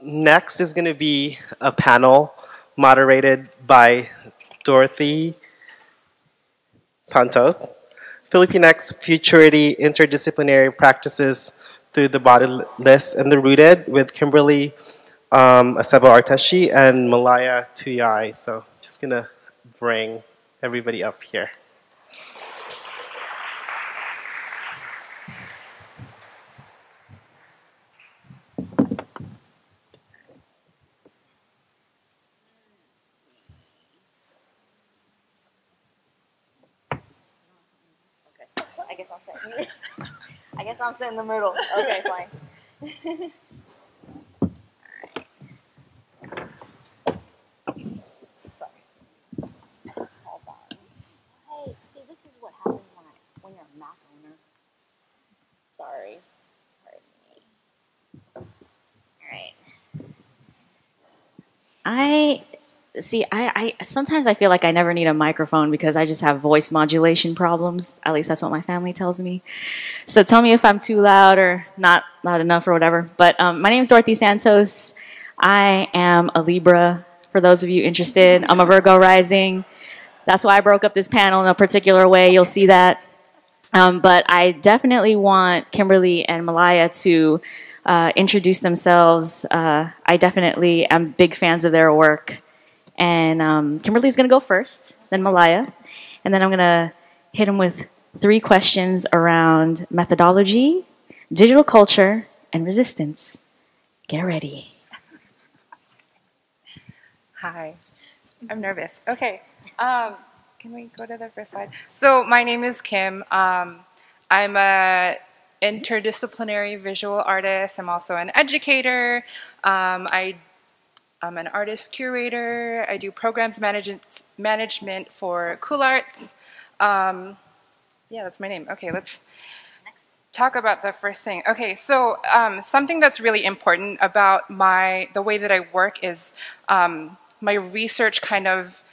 Next is going to be a panel moderated by Dorothy Santos, Filipinx Futurity Interdisciplinary Practices through the Bodiless and the Rooted with KIMBERLEY ACEBO ARTECHE and Malaya Tuyay. So just going to bring everybody up here. I guess I'll sit. I guess I'm sitting in the middle. Okay, fine. Sorry. Hold on. Hey, see, this is what happens when you're a Mac owner. Sorry. Pardon me. All right. I sometimes I feel like I never need a microphone because I just have voice modulation problems. At least that's what my family tells me. So tell me if I'm too loud or not loud enough or whatever. But my name is Dorothy Santos. I am a Libra, for those of you interested. I'm a Virgo rising. That's why I broke up this panel in a particular way. You'll see that. But I definitely want KIMBERLEY and Malaya to introduce themselves. I definitely am big fans of their work. And KIMBERLEY's going to go first, then Malaya. And then I'm going to hit him with 3 questions around methodology, digital culture, and resistance. Get ready. Hi. I'm nervous. Okay. Can we go to the first slide? So my name is Kim. I'm a interdisciplinary visual artist. I'm also an educator. I'm an artist curator. I do programs management for Cool Arts. Yeah, that's my name. Okay, let's talk about the first thing. Okay, so something that's really important about the way that I work is my research kind of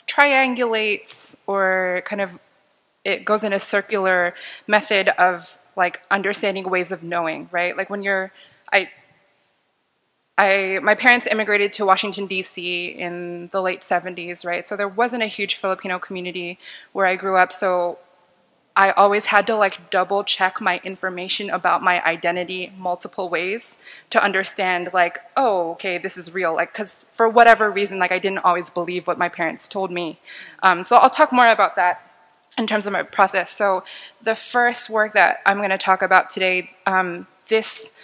triangulates or kind of it goes in a circular method of like understanding ways of knowing, right? Like when my parents immigrated to Washington, D.C. in the late 70s, right? So there wasn't a huge Filipino community where I grew up, so I always had to like double check my information about my identity multiple ways to understand like, oh, okay, this is real. Like, because for whatever reason, like I didn't always believe what my parents told me. So I'll talk more about that in terms of my process. So the first work that I'm going to talk about today, this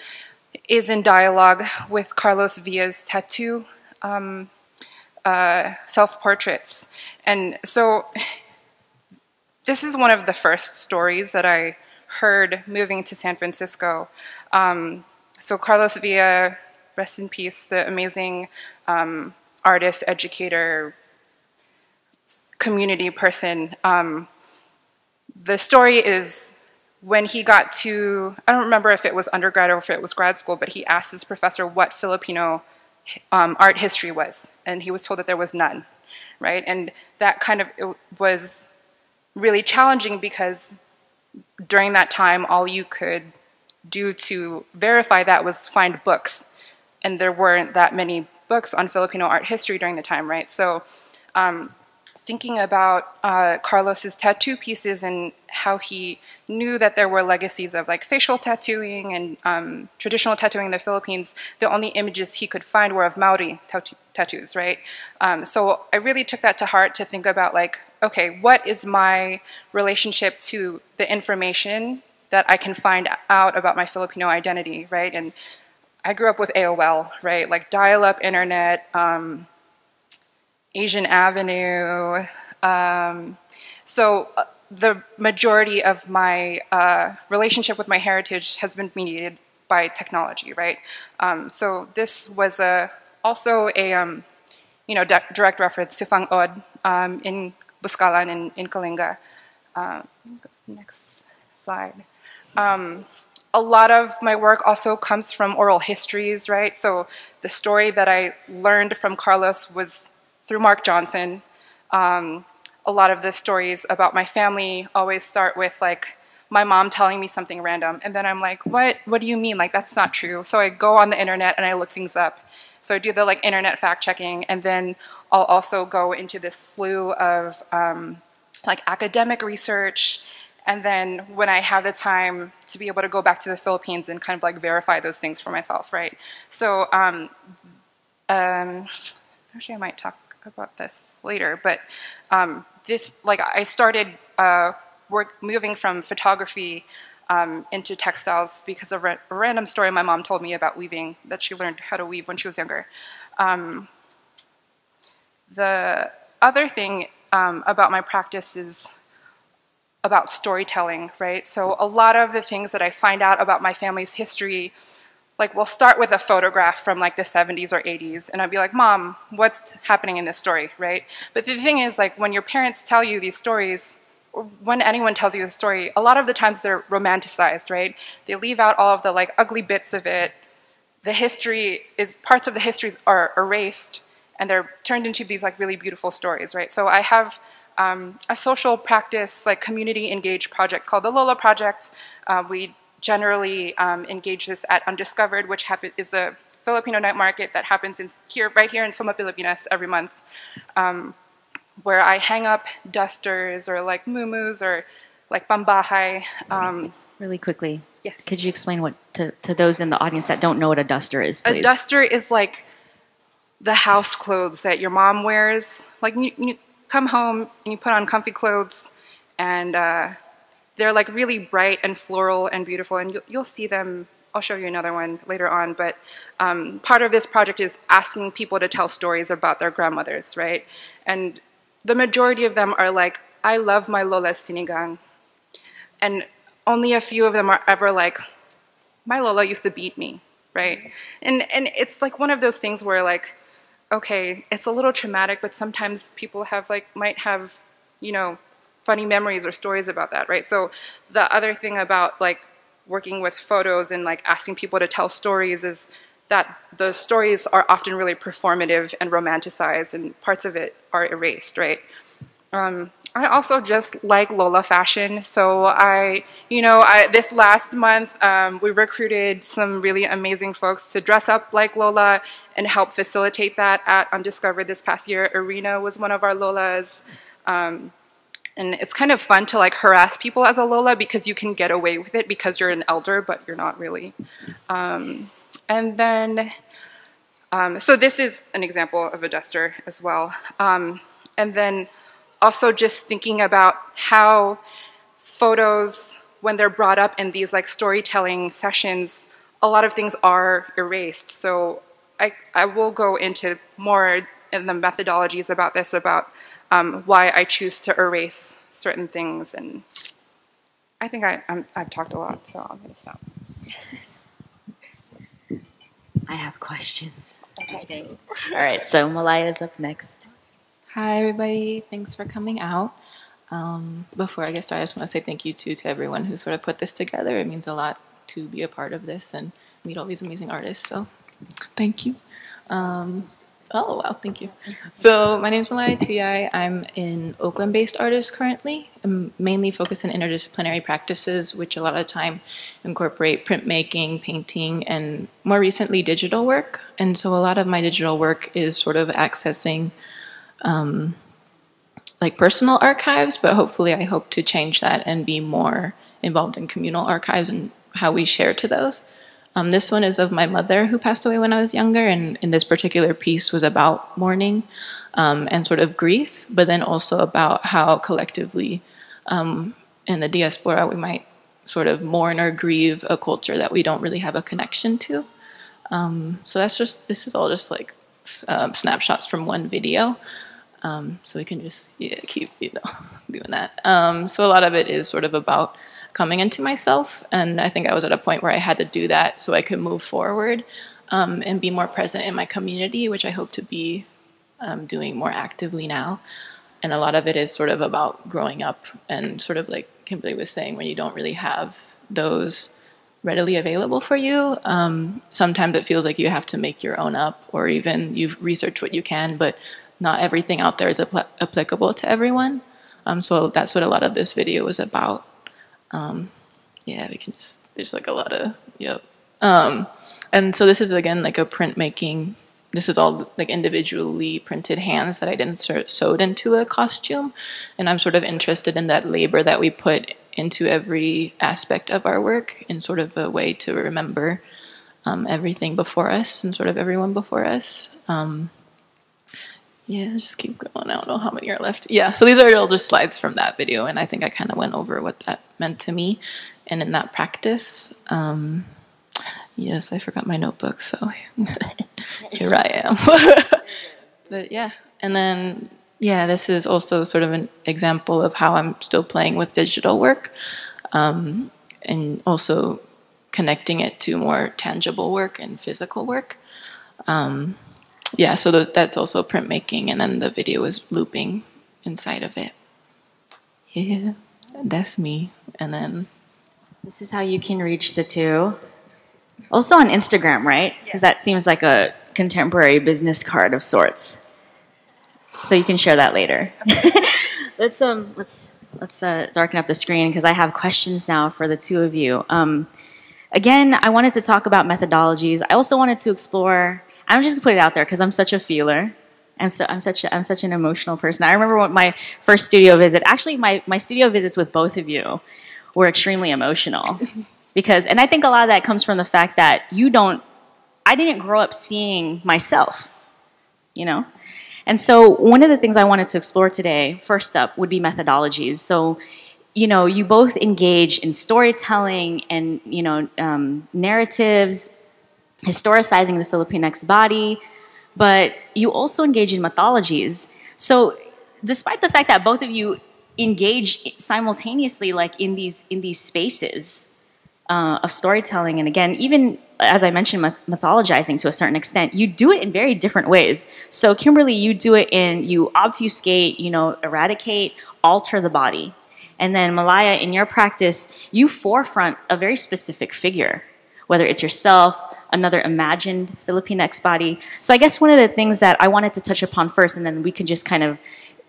is in dialogue with Carlos Villa's tattoo self-portraits. And so this is one of the first stories that I heard moving to San Francisco. So Carlos Villa, rest in peace, the amazing artist, educator, community person. The story is when he got to, I don't remember if it was undergrad or if it was grad school, but he asked his professor what Filipino art history was, and he was told that there was none, right? And that kind of was really challenging because during that time, all you could do to verify that was find books, and there weren't that many books on Filipino art history during the time, right? So thinking about Carlos's tattoo pieces and how he knew that there were legacies of like facial tattooing and traditional tattooing in the Philippines, the only images he could find were of Maori tattoos, right? So I really took that to heart to think about like, okay, what is my relationship to the information that I can find out about my Filipino identity, right? And I grew up with AOL, right? Like dial-up internet, Asian Avenue. So the majority of my relationship with my heritage has been mediated by technology, right? So this was also a direct reference to Fangod in Buscalan in Kalinga. Next slide. A lot of my work also comes from oral histories, right? So the story that I learned from Carlos was through Mark Johnson. A lot of the stories about my family always start with like my mom telling me something random, and then I'm like, what do you mean? Like, that's not true. So I go on the internet and I look things up. So I do the like internet fact checking, and then I'll also go into this slew of like academic research. And then when I have the time to be able to go back to the Philippines and kind of like verify those things for myself, right? So actually I might talk about this later, but this, like, I started moving from photography into textiles because of a random story my mom told me about weaving, that she learned how to weave when she was younger. The other thing about my practice is about storytelling, right? So a lot of the things that I find out about my family's history, like, we'll start with a photograph from like the 70s or 80s, and I'd be like, Mom, what's happening in this story, right? But the thing is, like, when your parents tell you these stories, or when anyone tells you a story, a lot of the times they're romanticized, right? They leave out all of the like ugly bits of it. The history is, parts of the histories are erased, and they're turned into these like really beautiful stories, right? So I have a social practice, like community engaged project called the Lola Project. We generally engage this at Undiscovered, which is the Filipino night market that happens right here in SFMOMA, Filipinx every month, where I hang up dusters or like muumuus or like pambahay. Really quickly, yes. Could you explain what to those in the audience that don't know what a duster is, please? A duster is like the house clothes that your mom wears. Like, you come home and you put on comfy clothes, and they're like really bright and floral and beautiful, and you'll see them. I'll show you another one later on, but part of this project is asking people to tell stories about their grandmothers, right? And the majority of them are like, I love my Lola's sinigang. And only a few of them are ever like, my Lola used to beat me, right? And it's like one of those things where, like, okay, it's a little traumatic, but sometimes people might have, you know, funny memories or stories about that, right? So the other thing about like working with photos and like asking people to tell stories is that the stories are often really performative and romanticized, and parts of it are erased, right? I also just like Lola fashion. So this last month, we recruited some really amazing folks to dress up like Lola and help facilitate that at Undiscovered this past year. Irina was one of our Lolas. And it's kind of fun to like harass people as a Lola because you can get away with it because you're an elder, but you're not really. And then, so this is an example of a duster as well. And then also just thinking about how photos, when they're brought up in these like storytelling sessions, a lot of things are erased. So I will go into more in the methodologies about this, about why I choose to erase certain things. And I think I've talked a lot, so I'm going to stop. I have questions. Okay. All right, so Malaya's up next. Hi, everybody. Thanks for coming out. Before I get started, I just want to say thank you to everyone who sort of put this together. It means a lot to be a part of this and meet all these amazing artists, so thank you. Oh, wow, thank you. So my name is Malaya Tuyay. I'm an Oakland-based artist currently. I'm mainly focused on interdisciplinary practices, which a lot of the time incorporate printmaking, painting, and more recently digital work. And so a lot of my digital work is sort of accessing like personal archives, but hopefully I hope to change that and be more involved in communal archives and how we share to those. This one is of my mother who passed away when I was younger, and in this particular piece was about mourning and sort of grief, but then also about how collectively in the diaspora we might sort of mourn or grieve a culture that we don't really have a connection to. So this is all just like snapshots from one video. So we can just keep doing that. So a lot of it is sort of about coming into myself, and I think I was at a point where I had to do that so I could move forward and be more present in my community, which I hope to be doing more actively now. And a lot of it is sort of about growing up and sort of like Kimberley was saying, when you don't really have those readily available for you, sometimes it feels like you have to make your own up, or even you've researched what you can, but not everything out there is applicable to everyone. So that's what a lot of this video was about. Yeah, we can just, there's like a lot of, yep. And so this is again like a printmaking. This is all like individually printed hands that I didn't sewed into a costume. And I'm sort of interested in that labor that we put into every aspect of our work in sort of a way to remember everything before us and sort of everyone before us. Yeah, just keep going. I don't know how many are left. Yeah, so these are all just slides from that video, and I think I kind of went over what that meant to me and in that practice. Yes, I forgot my notebook, so here I am. But yeah, and then, yeah, this is also sort of an example of how I'm still playing with digital work, and also connecting it to more tangible work and physical work. Yeah, so that's also printmaking, and then the video is looping inside of it. Yeah, that's me. And then this is how you can reach the two. Also on Instagram, right? Because that seems like a contemporary business card of sorts. So you can share that later. Let's darken up the screen because I have questions now for the two of you. Again, I wanted to talk about methodologies. I also wanted to explore. I'm just gonna put it out there because I'm such a feeler. I'm such an emotional person. I remember what my first studio visit. Actually, my studio visits with both of you were extremely emotional because, and I think a lot of that comes from the fact that I didn't grow up seeing myself, you know. And so one of the things I wanted to explore today, first up, would be methodologies. So, you know, you both engage in storytelling and narratives, historicizing the Filipinx body, but you also engage in mythologies. So despite the fact that both of you engage simultaneously like in these spaces of storytelling, and again, even as I mentioned, mythologizing to a certain extent, you do it in very different ways. So Kimberley, you do it you obfuscate, eradicate, alter the body. And then Malaya, in your practice, you forefront a very specific figure, whether it's yourself, another imagined Filipinx body. So I guess one of the things that I wanted to touch upon first, and then we can just kind of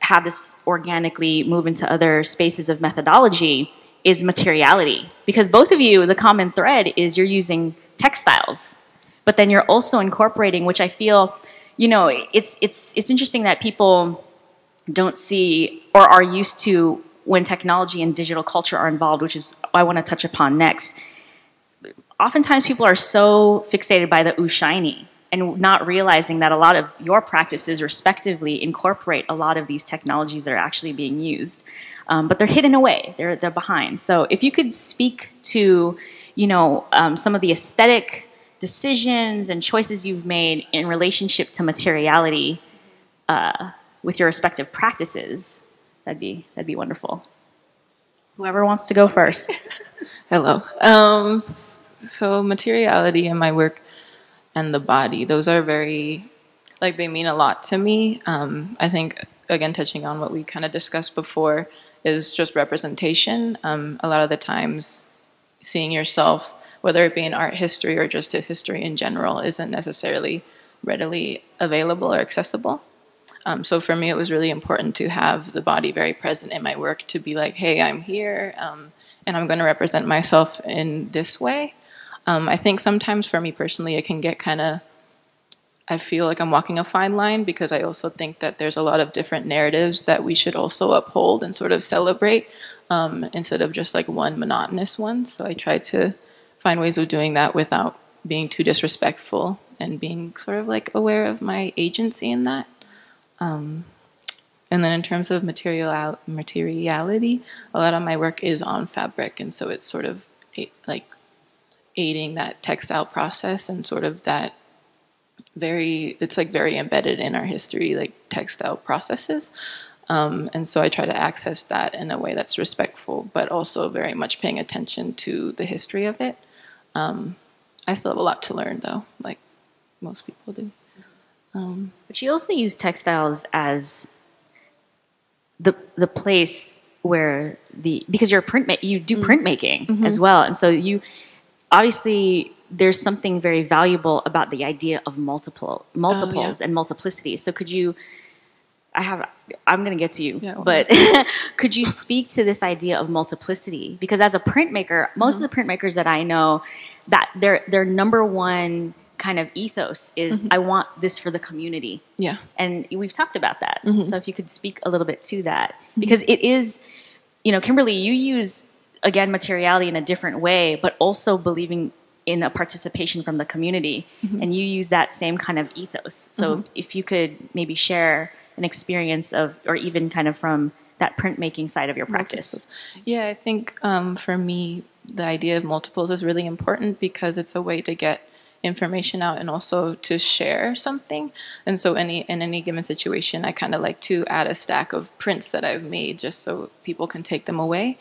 have this organically move into other spaces of methodology, is materiality. Because both of you, the common thread is you're using textiles, but then you're also incorporating, which I feel, it's interesting that people don't see or are used to when technology and digital culture are involved, which is I want to touch upon next. Oftentimes people are so fixated by the ooh shiny and not realizing that a lot of your practices respectively incorporate a lot of these technologies that are actually being used. But they're hidden away, they're behind. So if you could speak to, some of the aesthetic decisions and choices you've made in relationship to materiality with your respective practices, that'd be wonderful. Whoever wants to go first. hello. So materiality in my work and the body, those are very, they mean a lot to me. I think, again, touching on what we kind of discussed before, is just representation. A lot of the times, seeing yourself, whether it be in art history or just a history in general, isn't necessarily readily available or accessible. So for me, it was really important to have the body very present in my work, to be like, hey, I'm here, and I'm going to represent myself in this way. I think sometimes for me personally, it can get I feel like I'm walking a fine line, because I also think that there's a lot of different narratives that we should also uphold and sort of celebrate, instead of just like one monotonous one. So I try to find ways of doing that without being too disrespectful and being sort of like aware of my agency in that. And then in terms of materiality, a lot of my work is on fabric, and so it's sort of like aiding that textile process and sort of that it's like very embedded in our history, like textile processes. And so I try to access that in a way that's respectful, but also very much paying attention to the history of it. I still have a lot to learn, though, like most people do. But you also use textiles as the place where because you're you do printmaking as well, and so you obviously there's something very valuable about the idea of multiples and multiplicity. So could you, I'm going to get to you, Yeah, well, but could you speak to this idea of multiplicity? Because as a printmaker, most of the printmakers that I know, that their number one kind of ethos is, I want this for the community. Yeah. And we've talked about that. So if you could speak a little bit to that, because it is, you know, Kimberly, you use, again, materiality in a different way, but also believing in a participation from the community. And you use that same kind of ethos. So if you could maybe share an experience of, or even kind of from that printmaking side of your practice. Yeah, I think for me, the idea of multiples is really important because it's a way to get information out and also to share something. And so in any given situation, I kind of like to add a stack of prints that I've made just so people can take them away,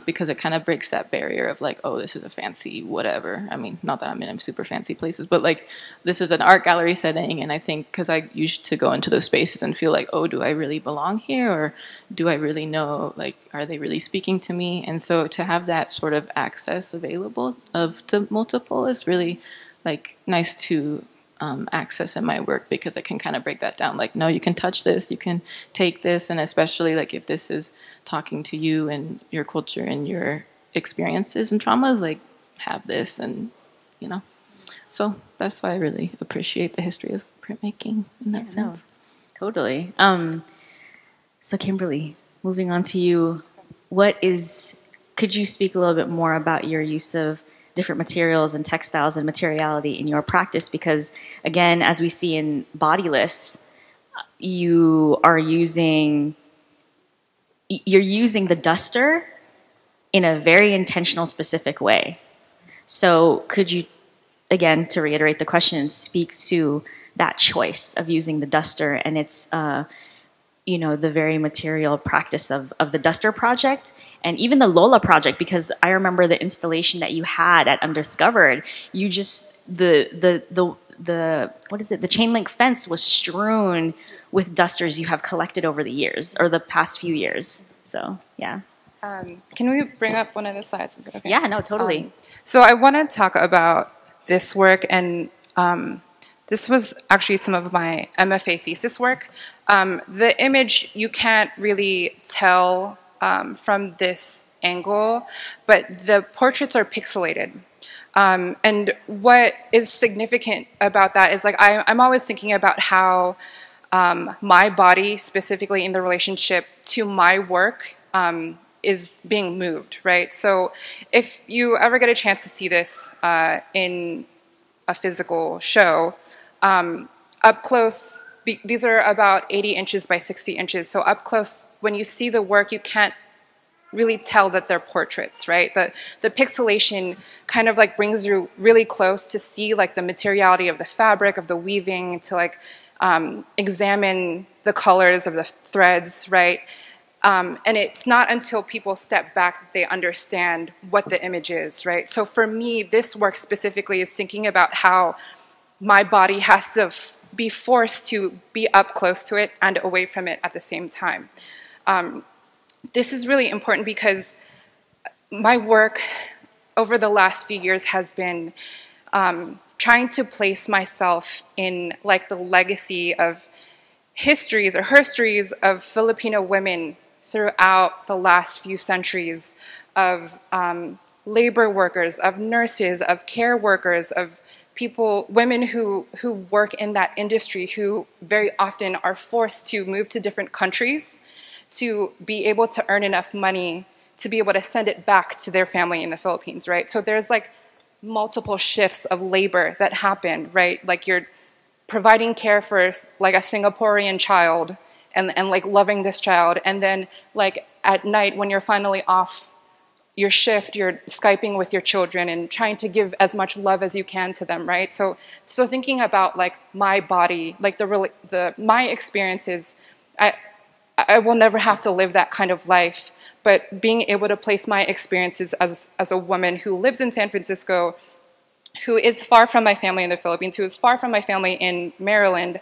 because it kind of breaks that barrier of like, oh, this is a fancy whatever. I mean, not that I'm in super fancy places, but like this is an art gallery setting. And I think because I used to go into those spaces and feel like, oh, do I really belong here? Or do I really know, like, are they really speaking to me? And so to have that sort of access available of the multiple is really like nice to access in my work, because I can kind of break that down. Like, no, you can touch this, you can take this, and especially like if this is talking to you and your culture and your experiences and traumas, like have this, and you know. So that's why I really appreciate the history of printmaking in that sense. No, totally. So Kimberly, moving on to you, could you speak a little bit more about your use of different materials and textiles and materiality in your practice? Because again, as we see in Bodiless, you're using the duster in a very intentional, specific way. So could you, again, to reiterate the question, speak to that choice of using the duster and its you know, the very material practice of the Duster Project and even the Lola Project, because I remember the installation that you had at Undiscovered, you just, the what is it, the chain link fence was strewn with dusters you have collected over the years, or the past few years. So, yeah. Can we bring up one of the slides? Is it okay? Yeah, no, totally. So I want to talk about this work, and this was actually some of my MFA thesis work. The image you can't really tell from this angle, but the portraits are pixelated. And what is significant about that is, like, I'm always thinking about how my body, specifically in the relationship to my work, is being moved, right? So if you ever get a chance to see this in a physical show, up close, these are about 80 inches by 60 inches. So up close, when you see the work, you can't really tell that they're portraits, right? The pixelation kind of like brings you really close to see like the materiality of the fabric, of the weaving, to like examine the colors of the threads, right? And it's not until people step back that they understand what the image is, right? So for me, this work specifically is thinking about how my body has to be forced to be up close to it and away from it at the same time. This is really important because my work over the last few years has been trying to place myself in like the legacy of histories or herstories of Filipino women throughout the last few centuries, of labor workers, of nurses, of care workers, of people, women who work in that industry, who very often are forced to move to different countries to be able to earn enough money to be able to send it back to their family in the Philippines, right? So there's like multiple shifts of labor that happen, right? Like you're providing care for like a Singaporean child and like loving this child, and then like at night when you're finally off your shift, you're Skyping with your children and trying to give as much love as you can to them, right? So thinking about like my body, like my experiences, I will never have to live that kind of life, but being able to place my experiences as a woman who lives in San Francisco, who is far from my family in the Philippines, who is far from my family in Maryland,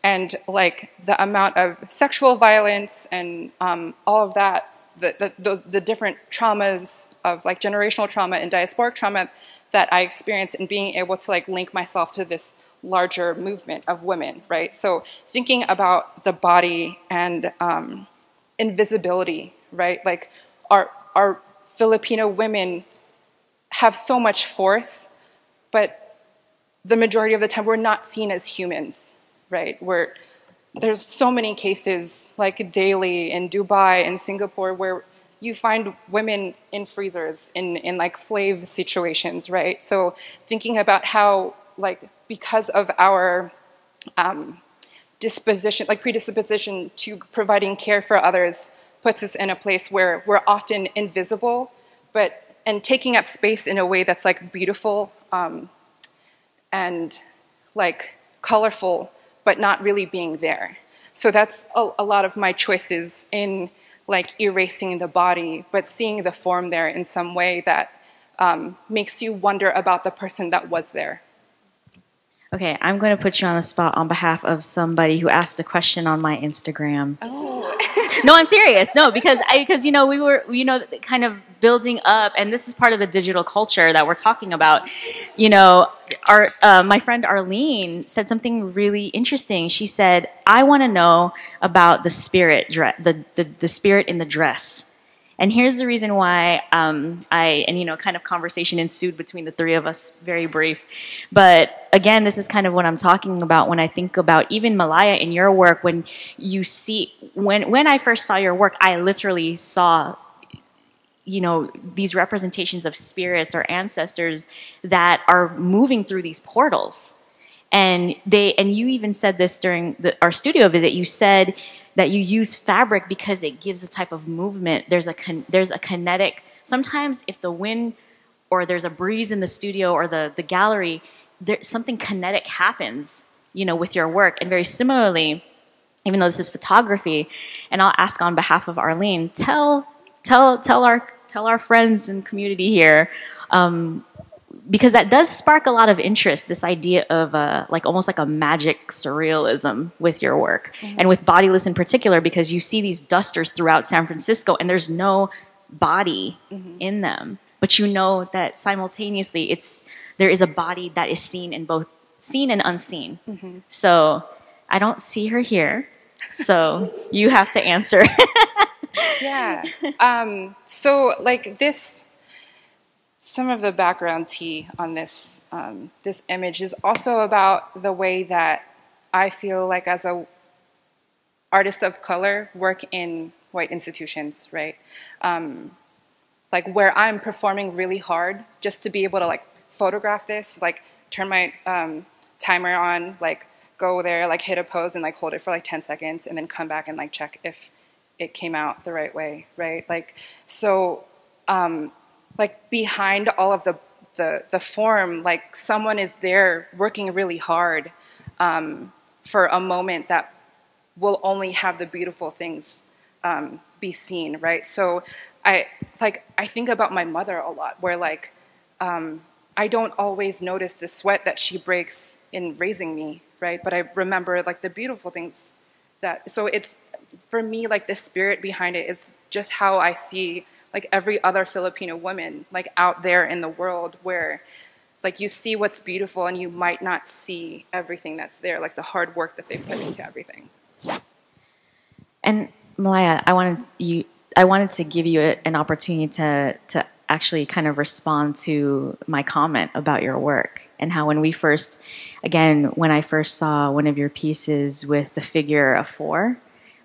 and like the amount of sexual violence and all of that, the different traumas of like generational trauma and diasporic trauma that I experienced, and being able to like link myself to this larger movement of women, right? So thinking about the body and invisibility, right? Like our Filipino women have so much force, but the majority of the time we're not seen as humans, right? There's so many cases like daily in Dubai and Singapore where you find women in freezers in like slave situations, right? So thinking about how, like, because of our predisposition to providing care for others puts us in a place where we're often invisible, and taking up space in a way that's like beautiful and like colorful, but not really being there. So that's a lot of my choices in like erasing the body, but seeing the form there in some way that makes you wonder about the person that was there. Okay, I'm going to put you on the spot on behalf of somebody who asked a question on my Instagram. Oh. No, I'm serious. No, because we were kind of building up, and this is part of the digital culture that we're talking about. My friend Arlene said something really interesting. She said, "I want to know about the spirit, the spirit in the dress." And here's the reason why kind of conversation ensued between the three of us, very brief. But again, this is kind of what I'm talking about when I think about even Malaya in your work. When I first saw your work, I literally saw, these representations of spirits or ancestors that are moving through these portals. And you even said this during our studio visit. You said that you use fabric because it gives a type of movement. There's a kinetic. Sometimes if the wind or there's a breeze in the studio or the gallery, something kinetic happens, with your work. And very similarly, even though this is photography, and I'll ask on behalf of Arlene, tell our friends and community here, because that does spark a lot of interest, this idea of almost like a magic surrealism with your work. Mm-hmm. And with Bodiless in particular, because you see these dusters throughout San Francisco and there's no body mm-hmm. in them. But you know that simultaneously there is a body that is seen in both seen and unseen. Mm-hmm. So I don't see her here. So you have to answer. Yeah. So like this, some of the background tea on this this image is also about the way that I feel like as a artist of color work in white institutions, right? Like where I'm performing really hard just to be able to like photograph this, like turn my timer on, like go there, like hit a pose and like hold it for like 10 seconds and then come back and like check if it came out the right way, right? Like, so like behind all of the form, like someone is there working really hard for a moment that will only have the beautiful things be seen, right? So I think about my mother a lot, where like I don't always notice the sweat that she breaks in raising me, right? But I remember like the beautiful things so it's, for me, like the spirit behind it is just how I see like every other Filipino woman like out there in the world, where like you see what's beautiful and you might not see everything that's there, like the hard work that they put into everything. And Malaya, I wanted to give you an opportunity to actually kind of respond to my comment about your work, and how when I first saw one of your pieces with the figure of 4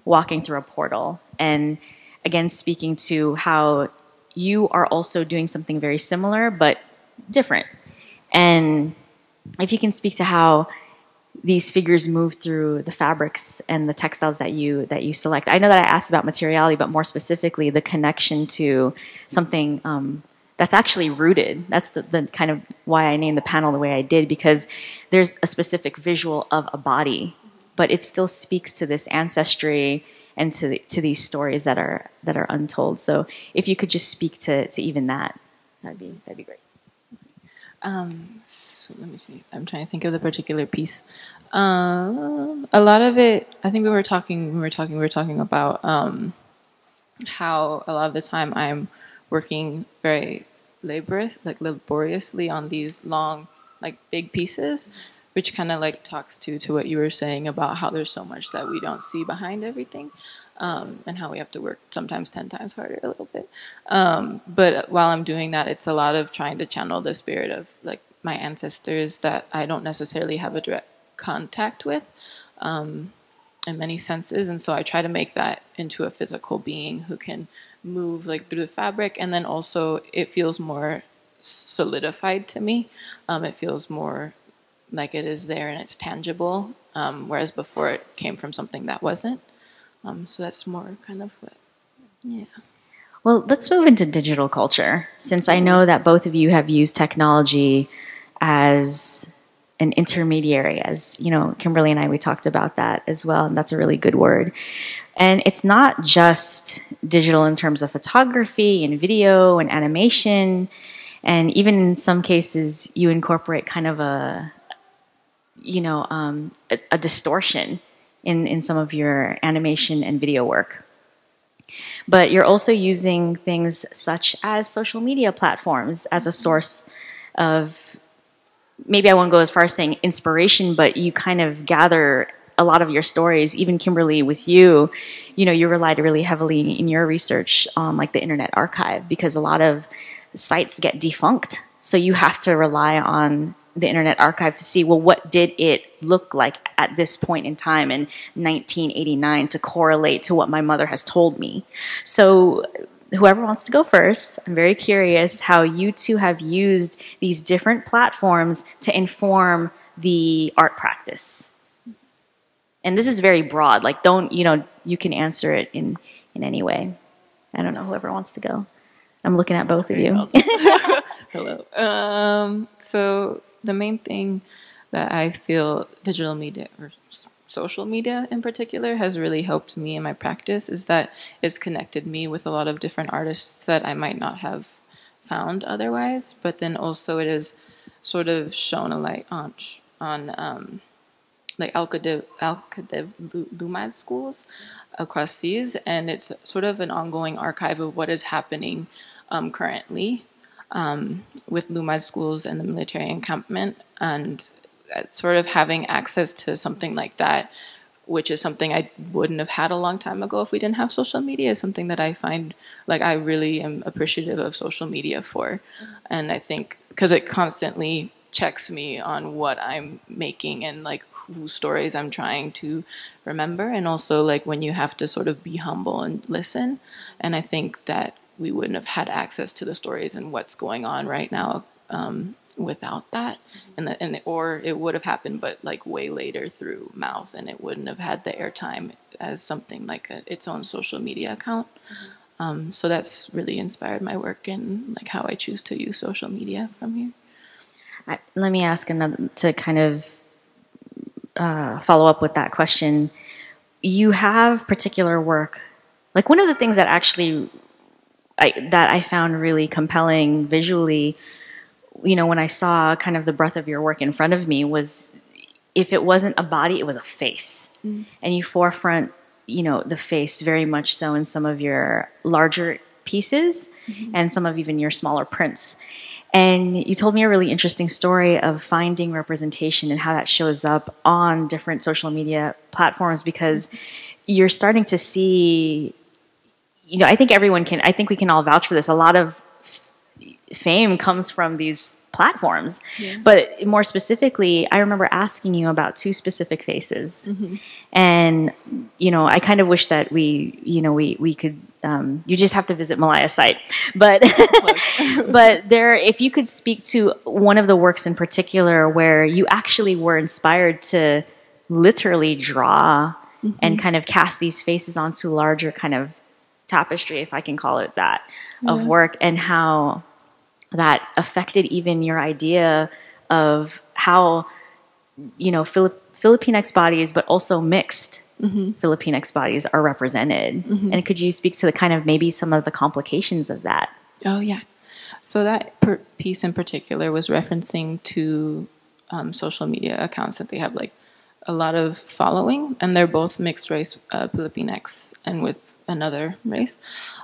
walking through a portal, and again speaking to how you are also doing something very similar but different. And if you can speak to how these figures move through the fabrics and the textiles that you select. I know that I asked about materiality, but more specifically the connection to something that's actually rooted. That's the kind of why I named the panel the way I did, because there's a specific visual of a body, but it still speaks to this ancestry and to these stories that are untold. So if you could just speak to even that'd be great. So let me see. I'm trying to think of the particular piece. A lot of it, I think we were talking about how a lot of the time I'm working very laboriously on these long, like big pieces, which kind of like talks to what you were saying about how there's so much that we don't see behind everything, and how we have to work sometimes 10 times harder a little bit. But while I'm doing that, it's a lot of trying to channel the spirit of like my ancestors that I don't necessarily have a direct contact with, in many senses. And so I try to make that into a physical being who can move like through the fabric. And then also it feels more solidified to me. It feels more like it is there and it's tangible. Whereas before it came from something that wasn't. So that's more kind of what, yeah. Well, let's move into digital culture, since I know that both of you have used technology as an intermediary. As you know, Kimberly and I, we talked about that as well, and that's a really good word. And it's not just digital in terms of photography and video and animation, and even in some cases, you incorporate kind of a distortion in some of your animation and video work. But you're also using things such as social media platforms as a source of, maybe I won't go as far as saying inspiration, but you kind of gather a lot of your stories. Even Kimberly, with you, you relied really heavily in your research on like the Internet Archive, because a lot of sites get defunct. So you have to rely on the Internet Archive to see, well, what did it look like at this point in time in 1989 to correlate to what my mother has told me. So whoever wants to go first, I'm very curious how you two have used these different platforms to inform the art practice. And this is very broad. Like, you can answer it in any way. I don't know, whoever wants to go. I'm looking at both of you. Hello. So the main thing that I feel digital media or social media in particular has really helped me in my practice is that it's connected me with a lot of different artists that I might not have found otherwise. But then also it has sort of shown a light on like Alcadev Lumad schools across seas, and it's sort of an ongoing archive of what is happening currently with Lumad schools and the military encampment, and sort of having access to something like that, which is something I wouldn't have had a long time ago if we didn't have social media, is something that I find like I really am appreciative of social media for. And I think because it constantly checks me on what I'm making and like whose stories I'm trying to remember, and also like when you have to sort of be humble and listen. And I think that we wouldn't have had access to the stories and what's going on right now without that, or it would have happened, but like way later through mouth, and it wouldn't have had the airtime as something like its own social media account. So that's really inspired my work and like how I choose to use social media from here. Let me ask another to kind of follow up with that question. You have particular work, like one of the things that actually that I found really compelling visually, when I saw kind of the breadth of your work in front of me, was if it wasn't a body, it was a face. Mm. And you forefront, the face very much so in some of your larger pieces, mm-hmm. and some of even your smaller prints. And you told me a really interesting story of finding representation and how that shows up on different social media platforms, because you're starting to see, I think we can all vouch for this. A lot of fame comes from these platforms. Yeah. But more specifically, I remember asking you about two specific faces. Mm-hmm. And, I kind of wish that we could, you just have to visit Malaya's site. But, but if you could speak to one of the works in particular where you actually were inspired to literally draw, mm-hmm. and kind of cast these faces onto larger kind of tapestry, if I can call it that, of work, and how that affected even your idea of how, Filipinx bodies, but also mixed, mm-hmm. Filipinx bodies are represented. Mm-hmm. And could you speak to the kind of maybe some of the complications of that? Oh, yeah. So that piece in particular was referencing to social media accounts that they have like a lot of following, and they're both mixed race Filipinx and with another race.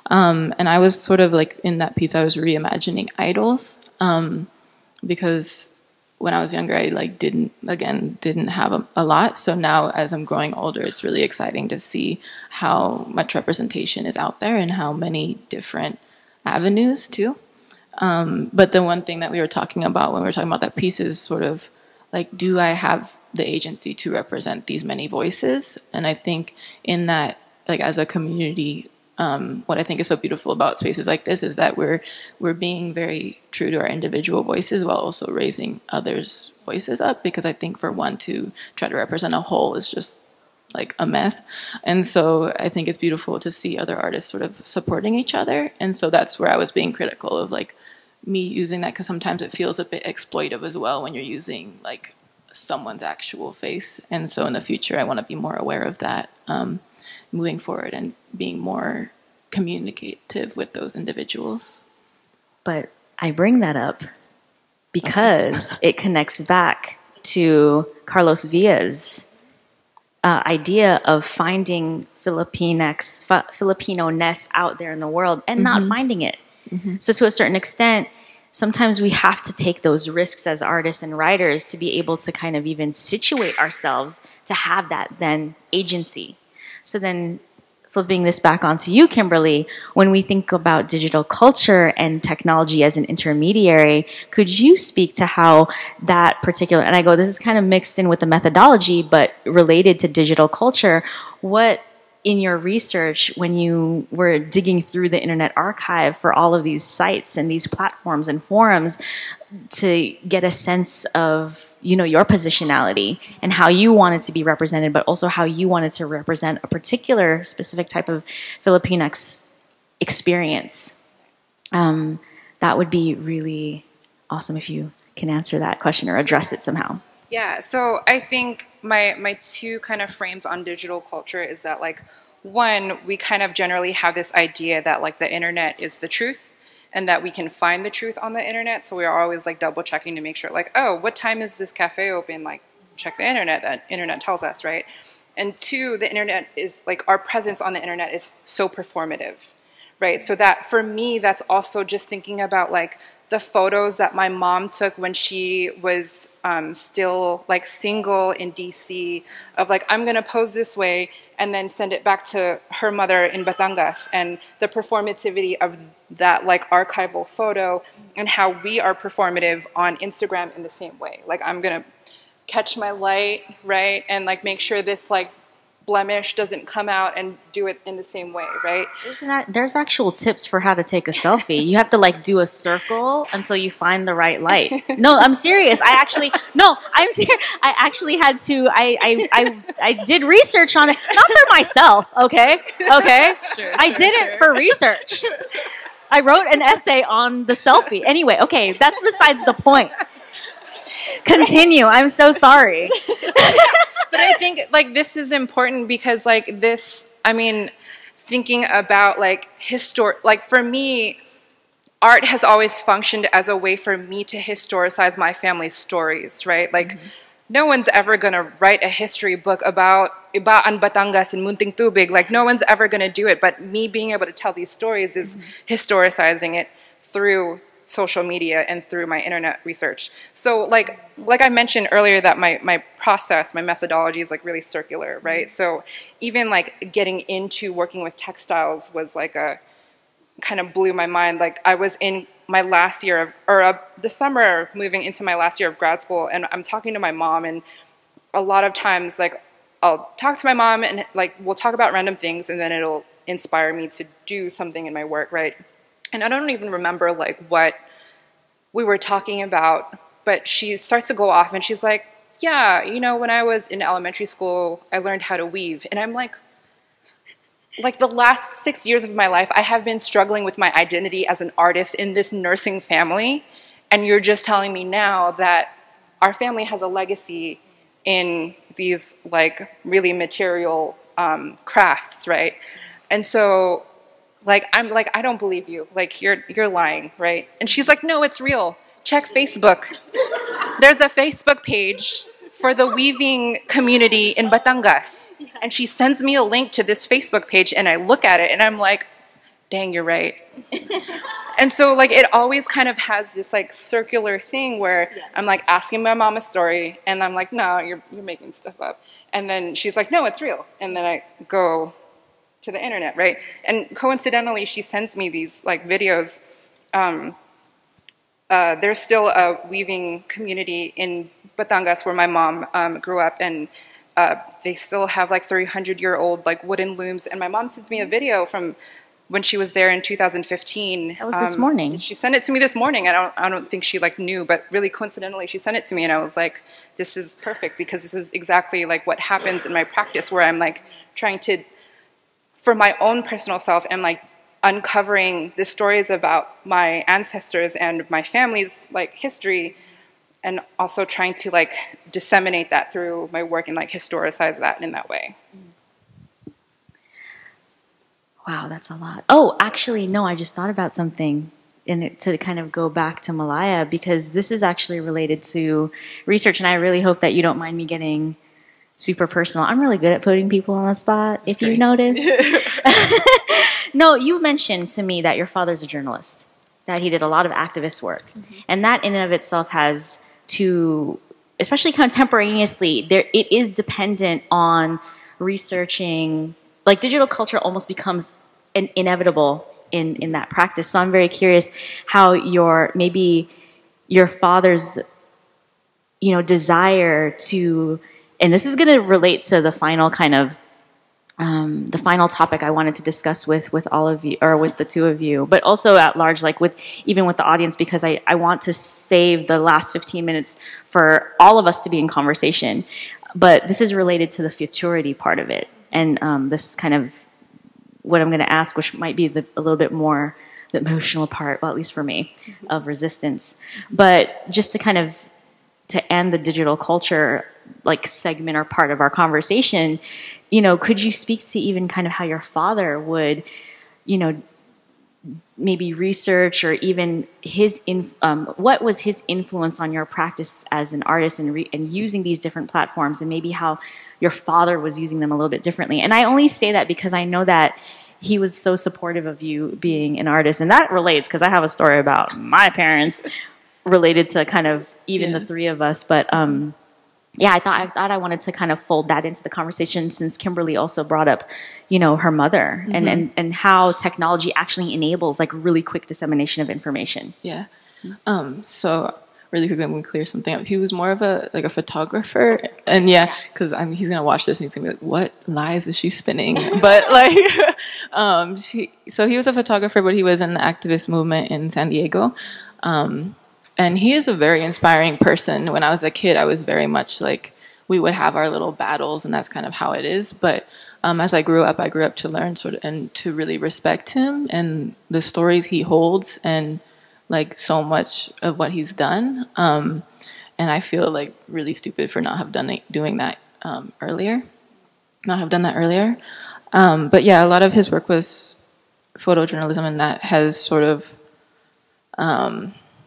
And I was sort of like in that piece, I was reimagining idols, because when I was younger, I like didn't have a lot. So now as I'm growing older, it's really exciting to see how much representation is out there and how many different avenues too. But the one thing that we were talking about when we were talking about that piece is sort of like, do I have the agency to represent these many voices? And I think in that, like as a community, what I think is so beautiful about spaces like this is that we're being very true to our individual voices while also raising others' voices up, because I think for one to try to represent a whole is just like a mess. And so I think it's beautiful to see other artists sort of supporting each other. And so that's where I was being critical of like me using that, because sometimes it feels a bit exploitive as well when you're using like someone's actual face. And so in the future, I want to be more aware of that. Moving forward and being more communicative with those individuals. But I bring that up because it connects back to Carlos Villa's idea of finding Filipino-ness out there in the world and not finding it. So to a certain extent, sometimes we have to take those risks as artists and writers to be able to kind of even situate ourselves to have that then agency. So then flipping this back onto you, Kimberly, when we think about digital culture and technology as an intermediary, could you speak to how that particular, and I go, this is kind of mixed in with the methodology, but related to digital culture, what in your research, when you were digging through the Internet Archive for all of these sites and these platforms and forums to get a sense of, you know, your positionality and how you wanted to be represented, but also how you wanted to represent a particular specific type of Filipinx experience. That would be really awesome if you can answer that question or address it somehow. Yeah, so I think my two kind of frames on digital culture is that, like, one, we kind of generally have this idea that like the internet is the truth and that we can find the truth on the internet. So we are always like double checking to make sure, like, oh, what time is this cafe open? Like, check the internet, that internet tells us, right? And two, the internet is like, our presence on the internet is so performative, right? So that for me, that's also just thinking about like the photos that my mom took when she was still like single in DC of like, I'm gonna pose this way and then send it back to her mother in Batangas, and the performativity of that like archival photo and how we are performative on Instagram in the same way. Like, I'm gonna catch my light, right? And like make sure this like blemish doesn't come out and do it in the same way, right? There's actual tips for how to take a selfie. You have to like do a circle until you find the right light. No, I'm serious. I'm serious. I actually had to, I did research on it, not for myself, okay? I did it for research. I wrote an essay on the selfie. Anyway, okay, that's besides the point. Continue. I'm so sorry. But I think like this is important because like this, I mean, thinking about like like for me, art has always functioned as a way for me to historicize my family's stories, right? Like no one's ever gonna write a history book about Ibaan Batangas and Munting Tubig. Like no one's ever gonna do it, but me being able to tell these stories is historicizing it through social media and through my internet research. So like I mentioned earlier that my process, my methodology is like really circular, right? So even like getting into working with textiles was like a kind of blew my mind. Like I was in my last year of, the summer moving into my last year of grad school, and I'm talking to my mom, and a lot of times like I'll talk to my mom and like we'll talk about random things and then it'll inspire me to do something in my work, right? And I don't even remember like what we were talking about, but she starts to go off and she's like, yeah, you know, when I was in elementary school, I learned how to weave. And I'm like the last 6 years of my life, I have been struggling with my identity as an artist in this nursing family. And you're just telling me now that our family has a legacy in these like really material crafts, right? And so like, I'm like, I don't believe you. Like, you're lying, right? And she's like, no, it's real. Check Facebook. There's a Facebook page for the weaving community in Batangas. And she sends me a link to this Facebook page, and I look at it, and I'm like, dang, you're right. And so like it always kind of has this like circular thing where I'm like asking my mom a story and I'm like, no, you're making stuff up. And then she's like, no, it's real. And then I go to the internet, right? And coincidentally, she sends me these like videos. There's still a weaving community in Batangas where my mom grew up, and they still have like 300-year-old like wooden looms. And my mom sends me a video from when she was there in 2015. That was this morning. She sent it to me this morning. I don't think she like knew, but really coincidentally, she sent it to me, and I was like, this is perfect because this is exactly like what happens in my practice, where I'm like trying to, for my own personal self, I'm like uncovering the stories about my ancestors and my family's like history, and also trying to like disseminate that through my work and like historicize that in that way. Wow, that's a lot. Oh, actually, no, I just thought about something to kind of go back to Malaya, because this is actually related to research, and I really hope that you don't mind me getting super personal. I'm really good at putting people on the spot, if you've noticed. No, you mentioned to me that your father's a journalist, that he did a lot of activist work. And that in and of itself has to, especially contemporaneously, it is dependent on researching, like digital culture almost becomes inevitable in that practice. So I'm very curious how maybe your father's, desire to, and this is going to relate to the final kind of, the final topic I wanted to discuss with all of you, or with the two of you, but also at large, like even with the audience, because I want to save the last 15 minutes for all of us to be in conversation. But this is related to the futurity part of it. And this is kind of what I'm going to ask, which might be a little bit more the emotional part, well, at least for me, of resistance. But just to kind of, to end the digital culture like segment or part of our conversation, could you speak to even kind of how your father would, maybe research, or even what was his influence on your practice as an artist and using these different platforms, and maybe how your father was using them a little bit differently. And I only say that because I know that he was so supportive of you being an artist, and that relates because I have a story about my parents related to kind of even the three of us. But I thought I wanted to kind of fold that into the conversation, since Kimberly also brought up, her mother and how technology actually enables like really quick dissemination of information. Yeah. So really quickly, I'm going to clear something up. He was more of a photographer, and because he's going to watch this and he's going to be like, what lies is she spinning? But like, so he was a photographer, but he was in the activist movement in San Diego. And he is a very inspiring person. When I was a kid, I was very much like, we would have our little battles, and that's kind of how it is. But as I grew up to learn and to really respect him and the stories he holds, and like so much of what he's done. And I feel like really stupid for not have done that earlier. But yeah, a lot of his work was photojournalism, and that has sort of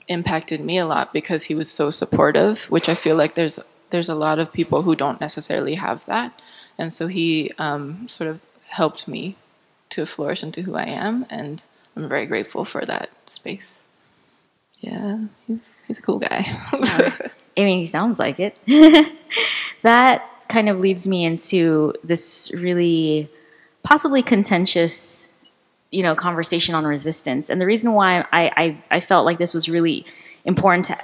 impacted me a lot because he was so supportive, which I feel like there's a lot of people who don't necessarily have that. And so he sort of helped me to flourish into who I am, and I'm very grateful for that space. Yeah, he's a cool guy. I mean, he sounds like it. That kind of leads me into this really possibly contentious, conversation on resistance. And the reason why I felt like this was really important to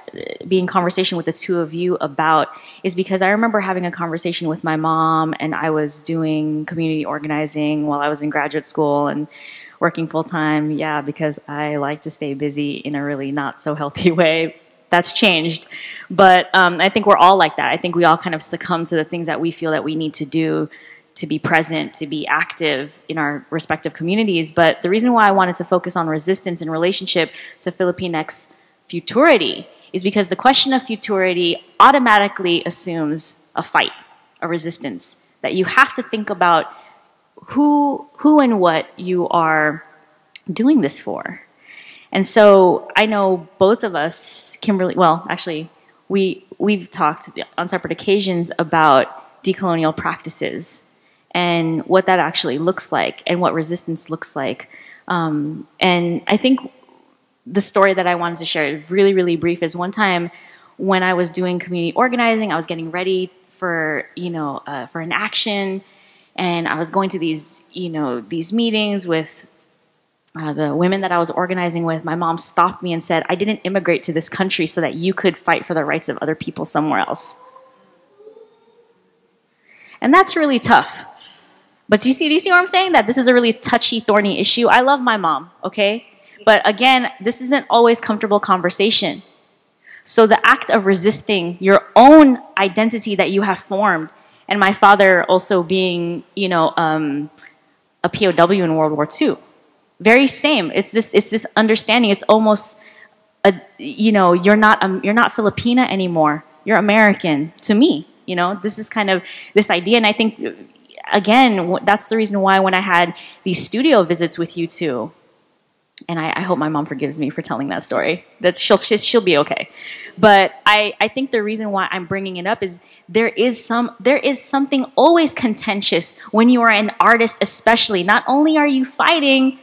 be in conversation with the two of you about is because I remember having a conversation with my mom, and I was doing community organizing while I was in graduate school and working full-time, because I like to stay busy in a really not so healthy way. That's changed. But I think we're all like that. I think we all kind of succumb to the things that we feel that we need to do to be present, to be active in our respective communities. But the reason why I wanted to focus on resistance in relationship to Filipinx Futurity is because the question of futurity automatically assumes a fight, a resistance, that you have to think about who and what you are doing this for. And so I know both of us, Kimberly, well, actually, we've talked on separate occasions about decolonial practices and what that actually looks like and what resistance looks like. And I think the story that I wanted to share, really, really brief, is one time when I was doing community organizing, I was getting ready for, for an action, and I was going to these, these meetings with the women that I was organizing with. My mom stopped me and said, "I didn't immigrate to this country so that you could fight for the rights of other people somewhere else." And that's really tough. But do you see what I'm saying? That this is a really touchy, thorny issue. I love my mom, okay? But again, this isn't always comfortable conversation. So the act of resisting your own identity that you have formed, and my father also being, a POW in World War II, very same. It's this understanding. It's almost, you're not Filipina anymore. You're American to me. This is kind of this idea, and I think, again, that's the reason why when I had these studio visits with you two, and I hope my mom forgives me for telling that story, that she'll be okay. But I think the reason why I'm bringing it up is there is something always contentious when you are an artist, especially. Not only are you fighting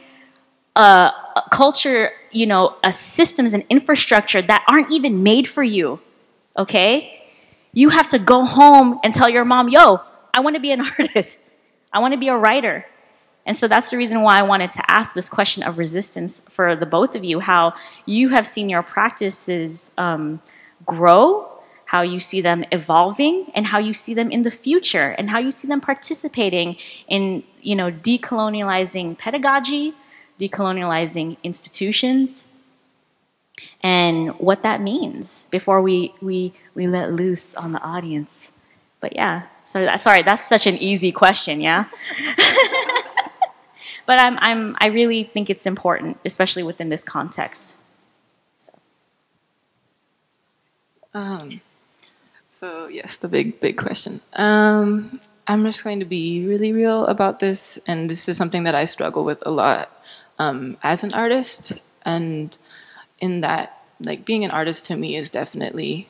a culture, systems and infrastructure that aren't even made for you, okay? You have to go home and tell your mom, "Yo, I want to be an artist. I want to be a writer." And so that's the reason why I wanted to ask this question of resistance for the both of you, how you have seen your practices grow, how you see them evolving, and how you see them in the future, and how you see them participating in, decolonializing pedagogy, decolonializing institutions, and what that means before we let loose on the audience. But yeah, sorry, that's such an easy question, yeah? But I really think it's important, especially within this context. So yes, the big question. I'm just going to be really real about this, and this is something that I struggle with a lot as an artist, and in that, like, being an artist to me is definitely,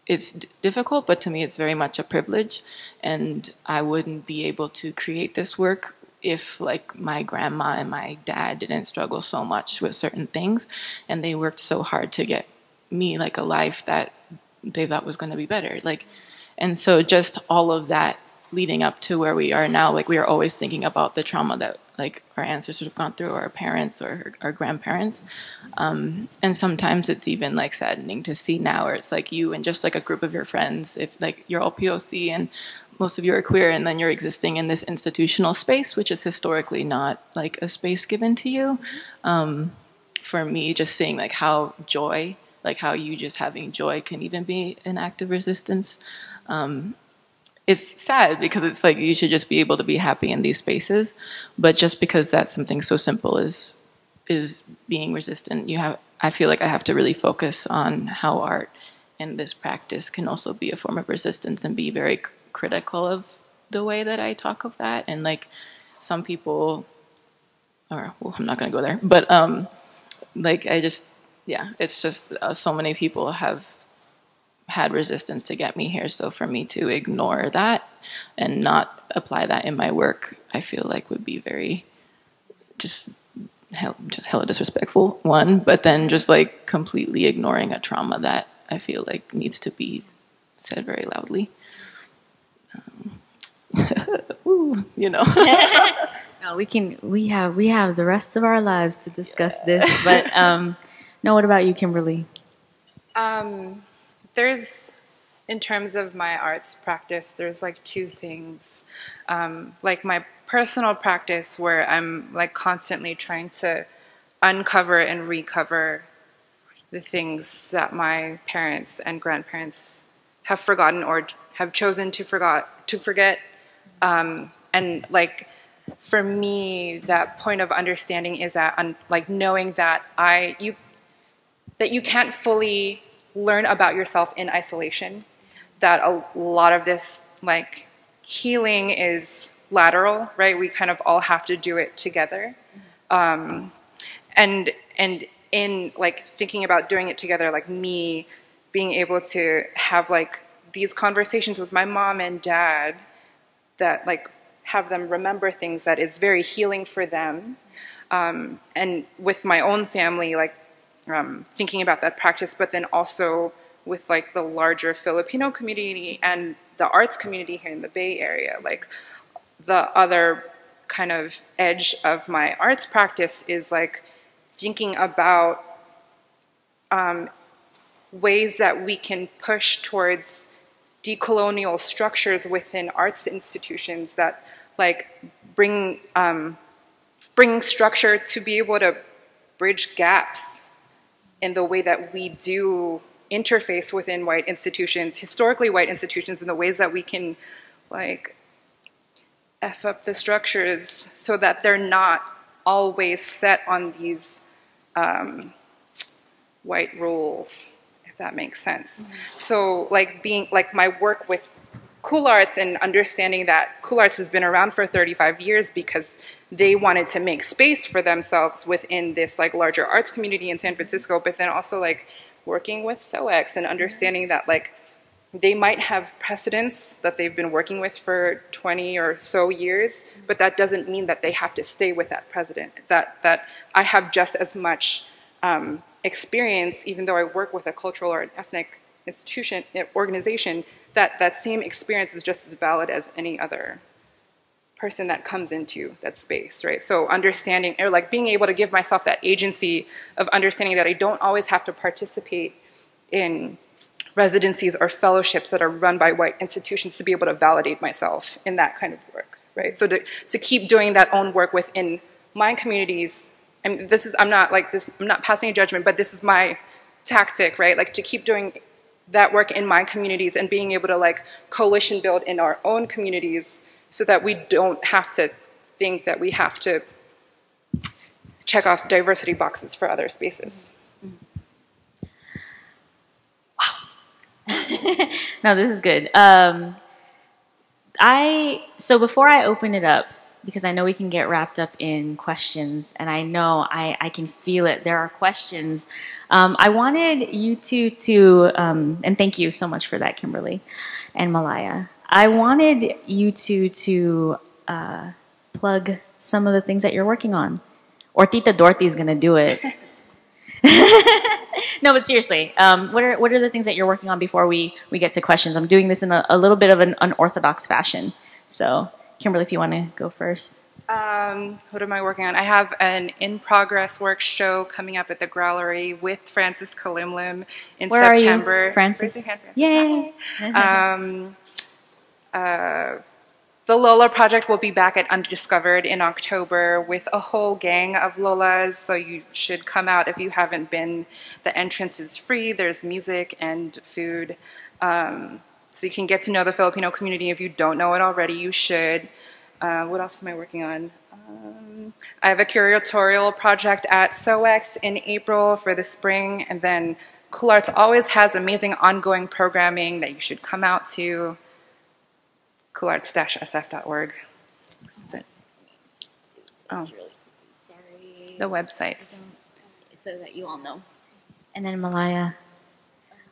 it's difficult, but to me it's very much a privilege, and I wouldn't be able to create this work if, like, my grandma and my dad didn't struggle so much with certain things, and they worked so hard to get me, like, a life that they thought was going to be better. Like, and so just all of that leading up to where we are now, like, we are always thinking about the trauma that, like, our ancestors have gone through, or our parents or our grandparents. And sometimes it's even, like, saddening to see now where it's like you and just, like, a group of your friends, if, like, you're all POC and most of you are queer, and then you're existing in this institutional space, which is historically not, like, a space given to you. For me, just seeing, like, how joy, like, how you just having joy can even be an act of resistance. It's sad because it's like you should just be able to be happy in these spaces, but just because that's something so simple is being resistant, I feel like I have to really focus on how art and this practice can also be a form of resistance, and be very critical of the way that I talk of that. And, like, some people, or, well, I'm not going to go there, but like, it's just so many people have had resistance to get me here. So for me to ignore that and not apply that in my work, I feel like would be very just hella disrespectful, one, but then just, like, completely ignoring a trauma that I feel like needs to be said very loudly. Ooh, No, we have the rest of our lives to discuss this. But no, what about you, Kimberly? There's, in terms of my arts practice, there's, like, two things. Like, my personal practice, where I'm, like, constantly trying to uncover and recover the things that my parents and grandparents have forgotten or have chosen to forget. And, like, for me, that point of understanding is that, like, knowing that you can't fully learn about yourself in isolation, that a lot of this, like, healing is lateral, right? We kind of all have to do it together. And in, like, thinking about doing it together, like, me being able to have, like, these conversations with my mom and dad that, like, have them remember things that is very healing for them. and with my own family, like thinking about that practice, but then also with like the larger Filipino community and the arts community here in the Bay Area. Like the other kind of edge of my arts practice is like thinking about ways that we can push towards decolonial structures within arts institutions that like bring structure to be able to bridge gaps in the way that we do interface within white institutions, historically white institutions, in the ways that we can like F up the structures so that they're not always set on these white rules, if that makes sense. So like being like my work with Cool Arts and understanding that Cool Arts has been around for 35 years because they wanted to make space for themselves within this like larger arts community in San Francisco, but then also like working with SOEX and understanding that like they might have precedents that they've been working with for 20 or so years, but that doesn't mean that they have to stay with that precedent. That I have just as much experience, even though I work with a cultural or an ethnic institution, organization, that same experience is just as valid as any other person that comes into that space, right? So understanding, or like being able to give myself that agency of understanding that I don't always have to participate in residencies or fellowships that are run by white institutions to be able to validate myself in that kind of work, right? So to keep doing that own work within my communities, and this is, I'm not passing a judgment, but this is my tactic, right? Like to keep doing that work in my communities and being able to like coalition build in our own communities so that we don't have to think that we have to check off diversity boxes for other spaces. No, this is good. So before I open it up, because I know we can get wrapped up in questions, and I know I can feel it. There are questions. I wanted you two to, and thank you so much for that, Kimberly and Malaya. I wanted you two to plug some of the things that you're working on. Or Tita Dorothy's going to do it. No, but seriously, what are the things that you're working on before we get to questions? I'm doing this in a little bit of an unorthodox fashion. So, Kimberly, if you want to go first. What am I working on? I have an in-progress work show coming up at the Growlery with Francis Kalimlim in Where September. Are you, Francis? Raise your hand, Yay! The Lola Project will be back at Undiscovered in October with a whole gang of Lolas, so you should come out if you haven't been. The entrance is free, there's music and food, so you can get to know the Filipino community. If you don't know it already, you should. What else am I working on? I have a curatorial project at SOEX in April for the spring, and then Cool Arts always has amazing ongoing programming that you should come out to. coolarts-sf.org. That's it. Oh, Sorry. the websites. So that you all know. And then Malaya,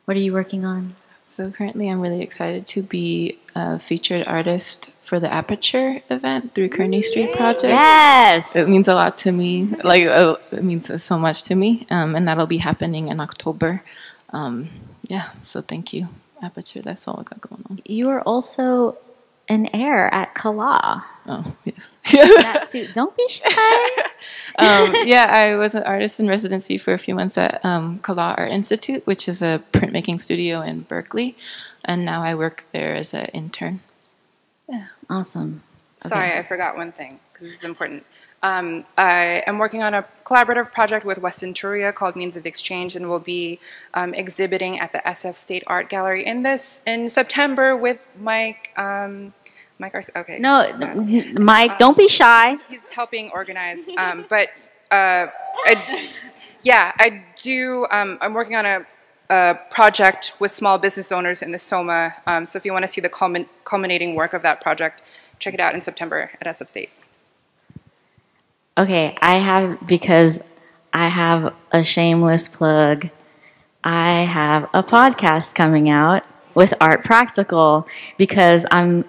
what are you working on? So currently I'm really excited to be a featured artist for the Aperture event through Kearney Street Project. Yes! It means a lot to me. Like, it means so much to me. And that'll be happening in October. Yeah, so thank you, Aperture. That's all I got going on. You are also an heir at Kala. Oh, yeah. Don't be shy. Yeah, I was an artist in residency for a few months at Kala Art Institute, which is a printmaking studio in Berkeley. And now I work there as an intern. Yeah. Awesome. Sorry, I forgot one thing, because this is important. I am working on a collaborative project with Weston Turia called Means of Exchange, and will be exhibiting at the SF State Art Gallery in September with Mike. Mike Arce. Okay. No, Mike, don't be shy. He's helping organize, but I do. I'm working on a project with small business owners in the SOMA. So if you want to see the culminating work of that project, check it out in September at SF State. Okay, because I have a shameless plug. I have a podcast coming out with Art Practical because I'm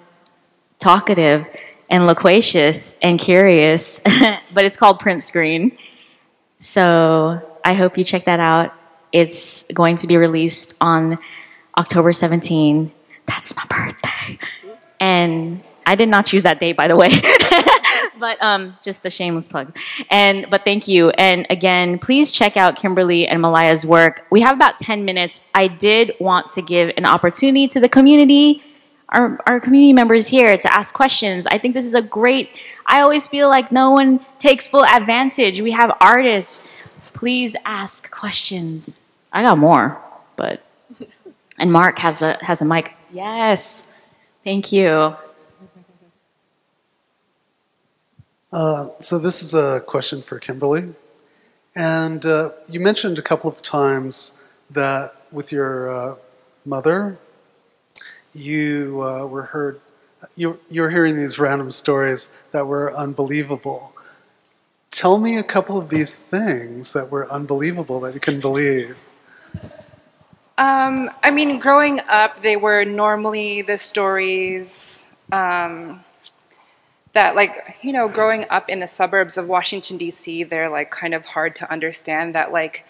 talkative and loquacious and curious, but it's called Print Screen. So I hope you check that out. It's going to be released on October 17. That's my birthday. And I did not choose that date, by the way. But just a shameless plug. But thank you. And again, please check out Kimberley and Malaya's work. We have about 10 minutes. I did want to give an opportunity to the community, our community members here, to ask questions. I think this is a great, I always feel like no one takes full advantage. We have artists. Please ask questions. I got more, but, and Mark has a mic. Yes. Thank you. So this is a question for Kimberley. And you mentioned a couple of times that with your mother, you were hearing these random stories that were unbelievable. Tell me a couple of these things that were unbelievable that you couldn't believe. I mean, growing up, they were normally the stories that, like, you know, growing up in the suburbs of Washington, D.C., they're, like, kind of hard to understand that, like,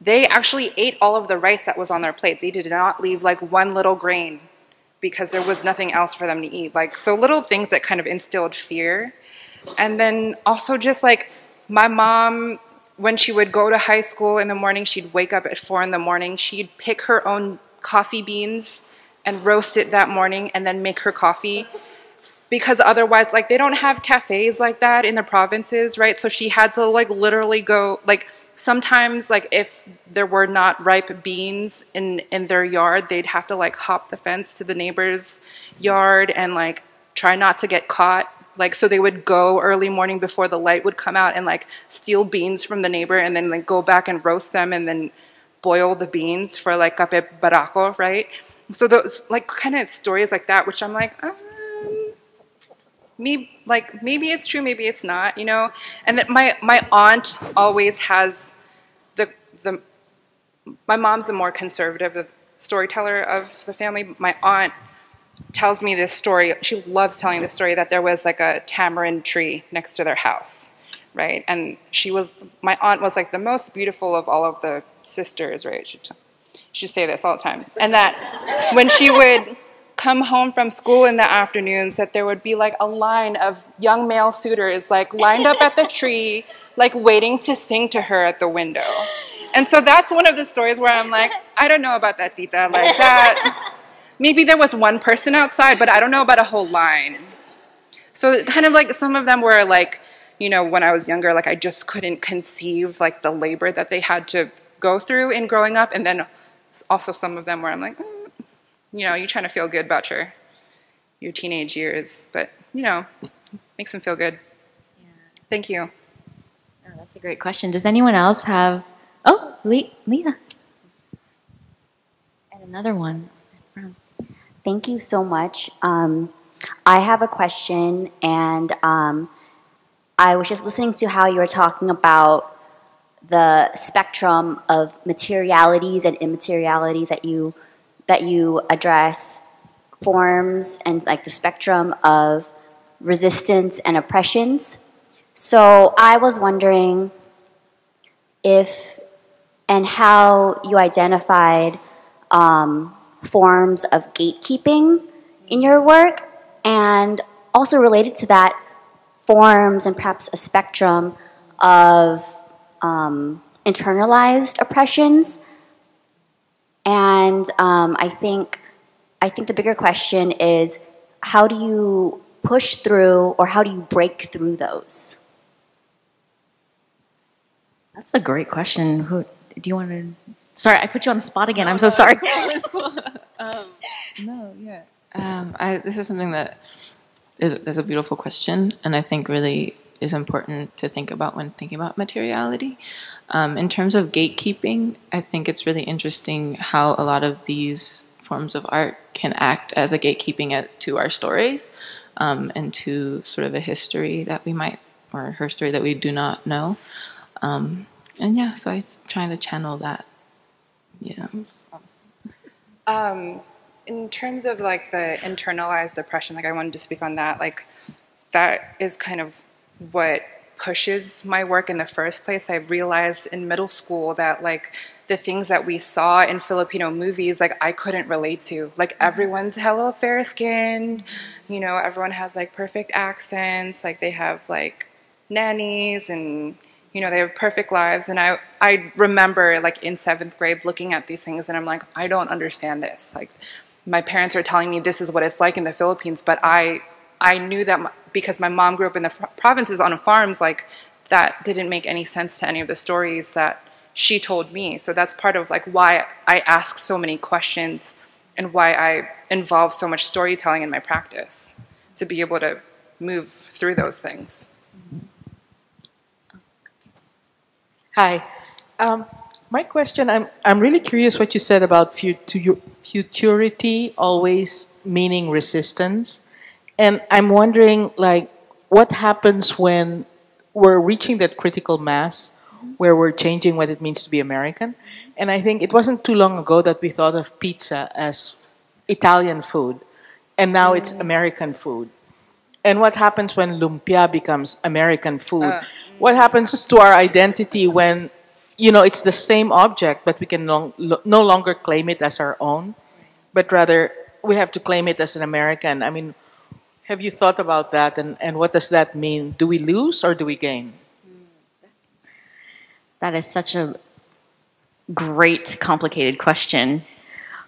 they actually ate all of the rice that was on their plate. They did not leave, like, one little grain because there was nothing else for them to eat. Like, so little things that kind of instilled fear. And then also just, like, my mom, when she would go to high school in the morning, she'd wake up at 4 in the morning. She'd pick her own coffee beans and roast it that morning and then make her coffee. Because otherwise, like, they don't have cafes like that in the provinces, right? So she had to, like, literally go, like, sometimes, like, if there were not ripe beans in their yard, they'd have to, like, hop the fence to the neighbor's yard and, like, try not to get caught. Like, so they would go early morning before the light would come out and, like, steal beans from the neighbor and then, like, go back and roast them and then boil the beans for, like, kape barako, right? So those, like, kind of stories like that, which I'm like, maybe it's true, maybe it's not, you know. And that my aunt always has my mom's a more conservative storyteller of the family. My aunt tells me this story. She loves telling this story that there was, like, a tamarind tree next to their house, right? And my aunt was, like, the most beautiful of all of the sisters, right? She'd say this all the time. And that when she would come home from school in the afternoons, that there would be, like, a line of young male suitors, like, lined up at the tree, like, waiting to sing to her at the window. And so that's one of the stories where I'm like, I don't know about that, tita, like that. Maybe there was one person outside, but I don't know about a whole line. So kind of like some of them were like, you know, when I was younger, like, I just couldn't conceive, like, the labor that they had to go through in growing up. And then also some of them where I'm like, you know, you're trying to feel good about your teenage years, but, you know, makes them feel good. Yeah. Thank you. Oh, that's a great question. Does anyone else have? Oh, Leah. And another one. Thank you so much. I have a question, and I was just listening to how you were talking about the spectrum of materialities and immaterialities that you address, forms, and, like, the spectrum of resistance and oppressions. So I was wondering if and how you identified forms of gatekeeping in your work, and also related to that, forms and perhaps a spectrum of internalized oppressions. And I think the bigger question is, how do you push through, or how do you break through those? That's a great question. Who do you want to? Sorry, I put you on the spot again. I'm so sorry. It's cool. No, yeah. This is something that is a beautiful question, and I think really is important to think about when thinking about materiality. In terms of gatekeeping, I think it's really interesting how a lot of these forms of art can act as a gatekeeping to our stories, and to sort of a history that we might, or a history that we do not know. And yeah, so I'm trying to channel that. Yeah. in terms of like the internalized depression, like I wanted to speak on that. Like that is kind of what pushes my work in the first place. I realized in middle school that like the things that we saw in Filipino movies, like I couldn't relate to. Like everyone's hella fair skinned, you know, everyone has like perfect accents, like they have like nannies and, you know, they have perfect lives. And I remember like in 7th grade looking at these things and I'm like, I don't understand this. Like my parents are telling me this is what it's like in the Philippines, but I knew that because my mom grew up in the provinces on farms, like that didn't make any sense to any of the stories that she told me. So that's part of like why I ask so many questions and why I involve so much storytelling in my practice, to be able to move through those things. Hi. My question, I'm really curious what you said about futurity always meaning resistance. And I'm wondering, like, what happens when we're reaching that critical mass where we're changing what it means to be American? And I think it wasn't too long ago that we thought of pizza as Italian food, and now it's American food. And what happens when lumpia becomes American food? What happens to our identity when, you know, it's the same object, but we can no longer claim it as our own, but rather we have to claim it as an American? I mean, have you thought about that, and what does that mean? Do we lose or do we gain? That is such a great, complicated question.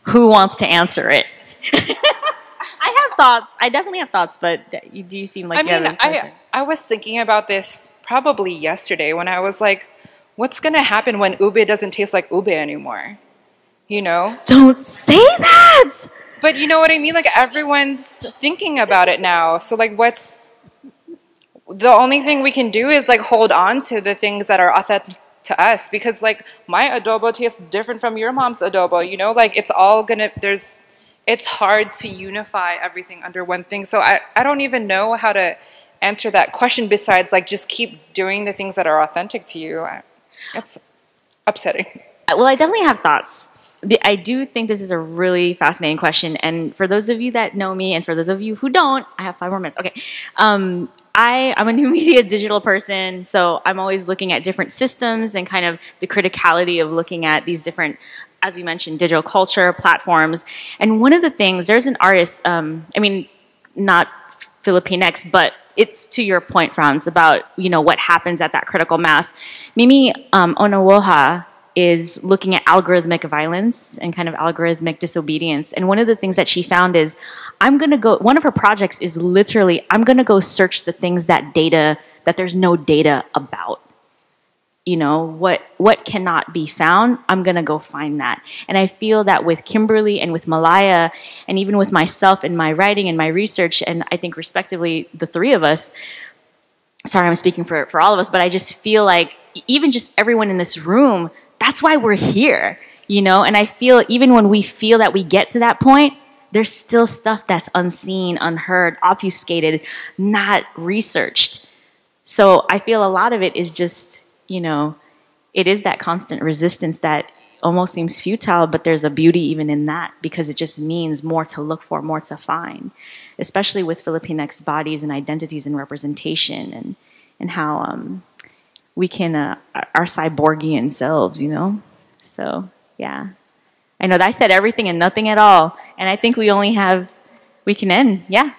Who wants to answer it? I have thoughts. I definitely have thoughts, but do you seem like you have a question? I was thinking about this probably yesterday when I was like, what's going to happen when ube doesn't taste like ube anymore? You know? Don't say that! But you know what I mean? Like everyone's thinking about it now. So like what's... The only thing we can do is like hold on to the things that are authentic to us, because like my adobo tastes different from your mom's adobo, you know? Like it's all gonna... It's hard to unify everything under one thing. So I don't even know how to answer that question besides like just keep doing the things that are authentic to you. It's upsetting. Well, I definitely have thoughts. I do think this is a really fascinating question. And for those of you that know me and for those of you who don't, I have 5 more minutes. Okay. I'm a new media digital person, so I'm always looking at different systems and kind of the criticality of looking at these different, as we mentioned, digital culture, platforms. And one of the things, there's an artist, I mean, not Filipinx, but it's to your point, Franz, about, you know, what happens at that critical mass. Mimi Onawoha is looking at algorithmic violence and kind of algorithmic disobedience. And one of the things that she found is, one of her projects is literally, I'm going to go search the things that there's no data about. You know, what cannot be found, I'm going to go find that. And I feel that with Kimberley and with Malaya, and even with myself and my writing and my research, and I think respectively, the 3 of us, sorry, I'm speaking for all of us, but I just feel like even just everyone in this room, that's why we're here, you know? And I feel even when we feel that we get to that point, there's still stuff that's unseen, unheard, obfuscated, not researched. So I feel a lot of it is just, you know, it is that constant resistance that almost seems futile, but there's a beauty even in that, because it just means more to look for, more to find, especially with Filipinx bodies and identities and representation, and how we can, our cyborgian selves, you know? So, yeah. I know that I said everything and nothing at all, and I think we can end, yeah.